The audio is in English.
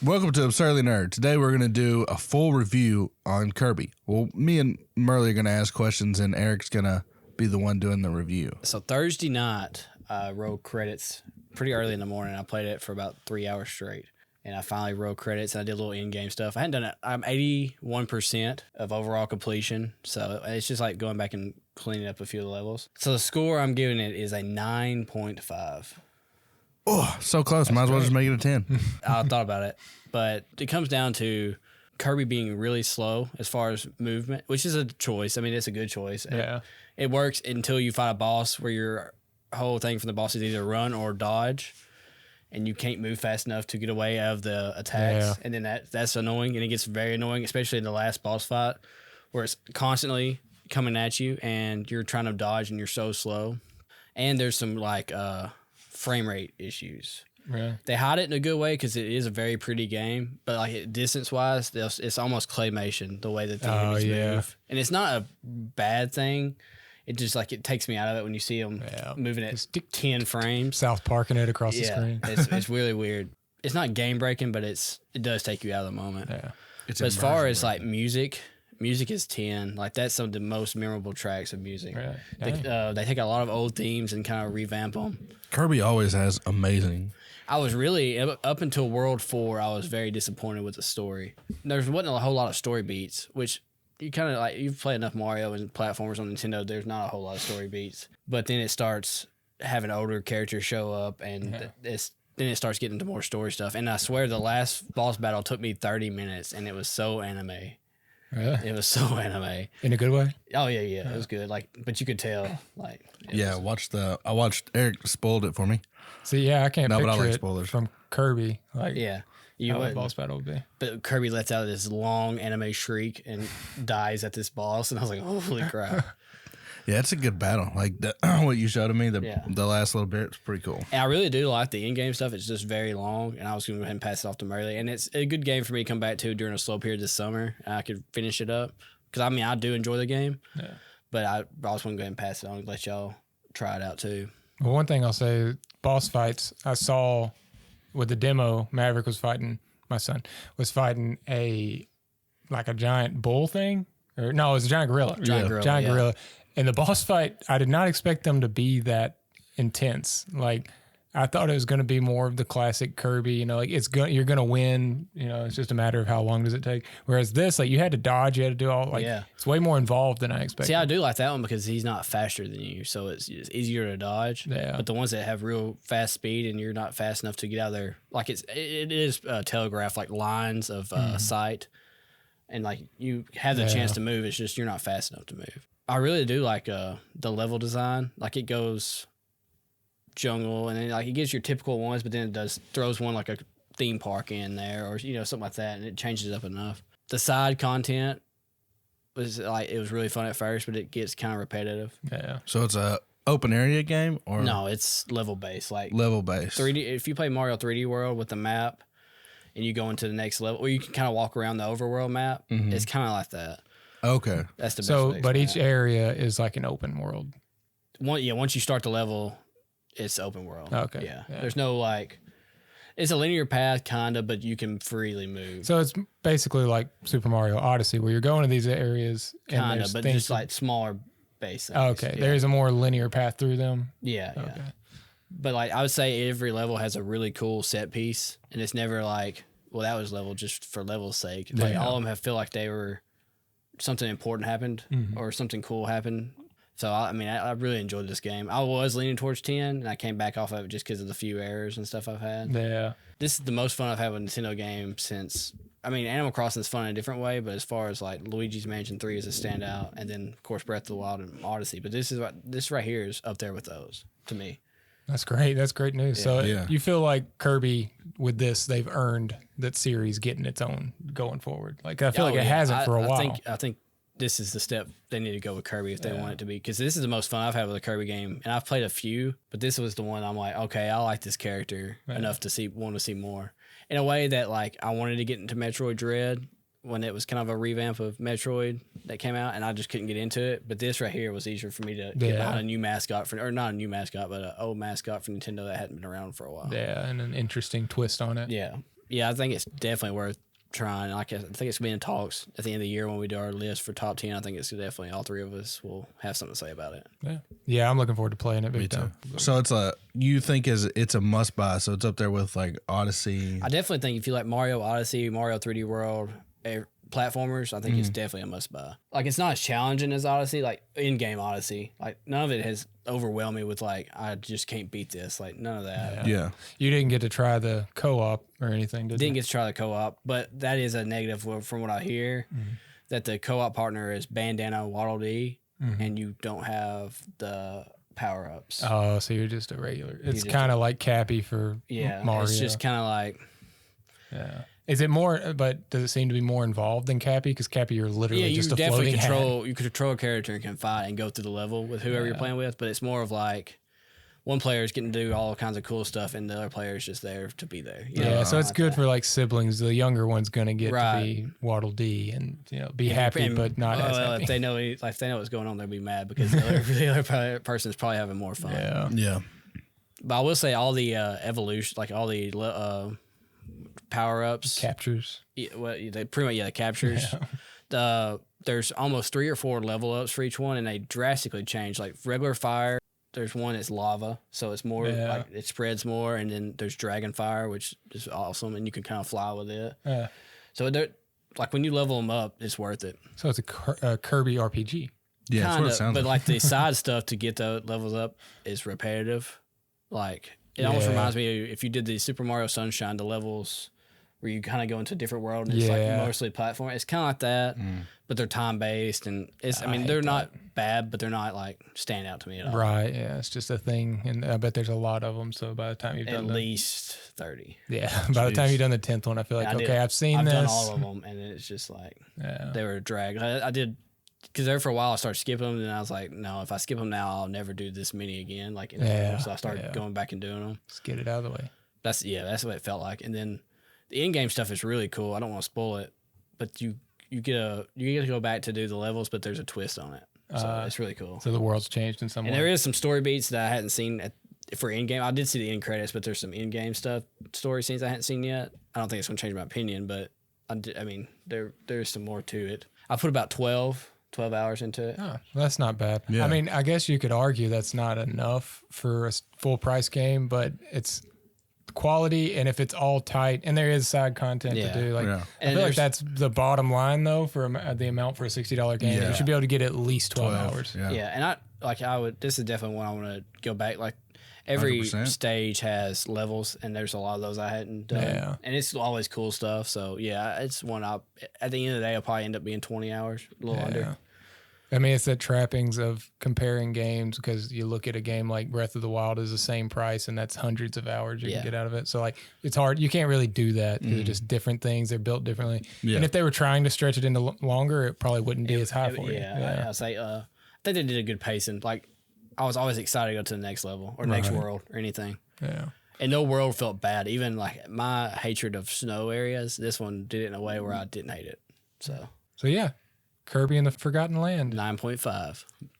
Welcome to Absurdly Nerd. Today we're going to do a full review on Kirby. Well, me and Merle are going to ask questions, and Eric's going to be the one doing the review. So Thursday night, I rolled credits pretty early in the morning. I played it for about 3 hours straight. And I finally rolled credits, and I did a little in-game stuff. I hadn't done it. I'm 81% of overall completion, so it's just like going back and cleaning up a few of the levels. So the score I'm giving it is a 9.5. Oh, so close. Might as well just make it a 10. I thought about it, but it comes down to Kirby being really slow as far as movement, which is a choice. I mean, it's a good choice. Yeah. It works until you fight a boss where your whole thing from the boss is either run or dodge, and you can't move fast enough to get away of the attacks. Yeah. And then that's annoying, and it gets very annoying, especially in the last boss fight where it's constantly coming at you and you're trying to dodge and you're so slow. And there's some like frame rate issues. Yeah. They hide it in a good way because it is a very pretty game, but like distance-wise, it's almost claymation the way that the enemies move. And it's not a bad thing. It just like it takes me out of it when you see them moving at 10 frames. South Parking it across the screen. it's really weird. It's not game-breaking, but it does take you out of the moment. Yeah. But as far as like music is 10. Like that's some of the most memorable tracks of music. Right. They take a lot of old themes and kind of revamp them. Kirby always has amazing. I was really, up until World 4, I was very disappointed with the story. There wasn't a whole lot of story beats, which you kind of like, you've played enough Mario and platformers on Nintendo, there's not a whole lot of story beats. But then it starts having older characters show up, and then it starts getting into more story stuff. And I swear the last boss battle took me 30 minutes, and it was so anime. Really? It was so anime. In a good way? Oh, yeah. It was good. Like, but you could tell. Like, I watched Eric spoiled it for me. See, yeah, I can't picture but I like it spoilers. from Kirby. Like, you how a would. boss battle would be. But Kirby lets out this long anime shriek and dies at this boss, and I was like, holy crap. Yeah, it's a good battle. Like what you showed me, the last little bit, it's pretty cool. And I really do like the in-game stuff. It's just very long, and I was going to go ahead and pass it off to Merle. And it's a good game for me to come back to during a slow period this summer, and I could finish it up. Because, I mean, I do enjoy the game, but I also want to go ahead and pass it on and let y'all try it out, too. Well, one thing I'll say, boss fights, I saw with the demo, Maverick was fighting, my son, was fighting a giant bull thing. Or no, it was a giant gorilla. Giant gorilla. And the boss fight, I did not expect them to be that intense. Like, I thought it was going to be more of the classic Kirby, you know, like you're going to win, you know, it's just a matter of how long does it take. Whereas this, like you had to dodge, you had to do all, it's way more involved than I expected. See, I do like that one because he's not faster than you, so it's easier to dodge. Yeah. But the ones that have real fast speed and you're not fast enough to get out of there, like it is telegraphed, like lines of sight, and like you have the chance to move, it's just you're not fast enough to move. I really do like the level design. Like it goes jungle, and then like it gives your typical ones, but then it throws one like a theme park in there, or you know, something like that, and it changes it up enough. The side content was like, it was really fun at first, but it gets kind of repetitive. Yeah. So it's a open area game, or no, it's level based. Like level based 3D. If you play Mario 3D World with the map, and you go into the next level, or you can kind of walk around the overworld map, it's kind of like that. Okay, that's the best. So, but each area is like an open world. Once you start the level, it's open world. Okay. Yeah. There's no like, it's a linear path kind of, but you can freely move. So it's basically like Super Mario Odyssey, where you're going to these areas. Kind of, but just like smaller base things. Okay. Yeah. There's a more linear path through them. Yeah. Okay. Yeah. But like, I would say every level has a really cool set piece, and it's never like, well, that was level just for level's sake. Like all of them feel like they were, something important happened or something cool happened. So, I mean, I really enjoyed this game. I was leaning towards 10, and I came back off of it just because of the few errors and stuff I've had. Yeah. This is the most fun I've had with a Nintendo game since, I mean, Animal Crossing is fun in a different way, but as far as like Luigi's Mansion 3 is a standout, and then, of course, Breath of the Wild and Odyssey. But this right here is up there with those, to me. That's great. That's great news. So you feel like Kirby, with this, they've earned that series getting its own going forward. Like, I feel like it hasn't for a while. I think this is the step they need to go with Kirby if they want it to be, because this is the most fun I've had with a Kirby game, and I've played a few, but this was the one I'm like, okay, I like this character enough to want to see more. In a way that like I wanted to get into Metroid Dread when it was kind of a revamp of Metroid that came out, and I just couldn't get into it. But this right here was easier for me to get behind a new mascot or not a new mascot, but an old mascot for Nintendo that hadn't been around for a while. Yeah, and an interesting twist on it. Yeah. yeah, I think it's definitely worth trying. Like I think it's gonna be in talks at the end of the year when we do our list for top 10. I think it's definitely all three of us will have something to say about it. Yeah, I'm looking forward to playing it. Me too. So you think it's a must buy. So it's up there with like Odyssey. I definitely think if you like Mario Odyssey, Mario 3D World, platformers, I think it's definitely a must buy. Like it's not as challenging as Odyssey, like in-game Odyssey. Like none of it has overwhelmed me with like I just can't beat this. Like none of that. Yeah. You didn't get to try the co-op or anything, did you? Didn't get to try the co-op, but that is a negative from what I hear. That the co-op partner is Bandana Waddle Dee, and you don't have the power-ups. Oh, so you're just a regular. It's kind of like Cappy for Mario. It's just kind of like. Yeah. Is it more? But does it seem to be more involved than Cappy? Because Cappy, you're literally just a floating control. You control a character and can fight and go through the level with whoever you're playing with. But it's more of like one player is getting to do all kinds of cool stuff, and the other player is just there to be there. So it's good for like siblings. The younger one's gonna get to be Waddle Dee and be happy, but not as happy. If they know what's going on, they'll be mad because the other person's probably having more fun. Yeah. But I will say all the evolution, like all the power ups, Captures. They pretty much the captures. There's almost 3 or 4 level ups for each one, and they drastically change. Like regular fire, there's one that's lava, so it's more like it spreads more, and then there's dragon fire, which is awesome, and you can kind of fly with it. So like when you level them up, it's worth it. So it's a Kirby RPG. Yeah, that's what it sounds but like the side stuff to get the levels up is repetitive. Like it almost reminds me of if you did the Super Mario Sunshine, the levels where you kind of go into a different world and it's like mostly platform. It's kind of like that, but they're time based and it's. I mean, they're not bad, but they're not like stand out to me at all. Right? Yeah, it's just a thing, and I bet there's a lot of them. So by the time you've done at least 30. Yeah, by the time you've done the 10th one, I feel like I've seen this. I've done all of them, and it's just like they were a drag. I did. Because there for a while I started skipping them, and I was like, no, if I skip them now, I'll never do this many again. Like, so I started going back and doing them. Just get it out of the way. That's what it felt like. And then the in-game stuff is really cool. I don't want to spoil it, but you get to go back to do the levels, but there's a twist on it. So it's really cool. So the world's changed in some way. And there is some story beats that I hadn't seen for in-game. I did see the end credits, but there's some in-game story scenes I hadn't seen yet. I don't think it's going to change my opinion, but I mean, there's some more to it. I put about 12 hours into it. Oh, well, that's not bad. Yeah. I mean, I guess you could argue that's not enough for a full price game, but it's quality, and if it's all tight, and there is side content to do. Like, I feel like that's the bottom line though for the amount for a $60 game. You should be able to get at least 12 hours. Yeah, and I would. This is definitely one I want to go back. Like every 100%. Stage has levels, and there's a lot of those I hadn't done. And it's always cool stuff. So yeah, it's one at the end of the day, I'll probably end up being 20 hours, a little under. I mean, it's the trappings of comparing games because you look at a game like Breath of the Wild is the same price, and that's hundreds of hours you can get out of it. So like, it's hard. You can't really do that. They're just different things. They're built differently. And if they were trying to stretch it into longer, it probably wouldn't be as high for you. I say, I think they did a good pacing. Like, I was always excited to go to the next level or next world or anything. Yeah. And no world felt bad. Even like my hatred of snow areas, this one did it in a way where I didn't hate it. So yeah. Kirby in the Forgotten Land. 9.5.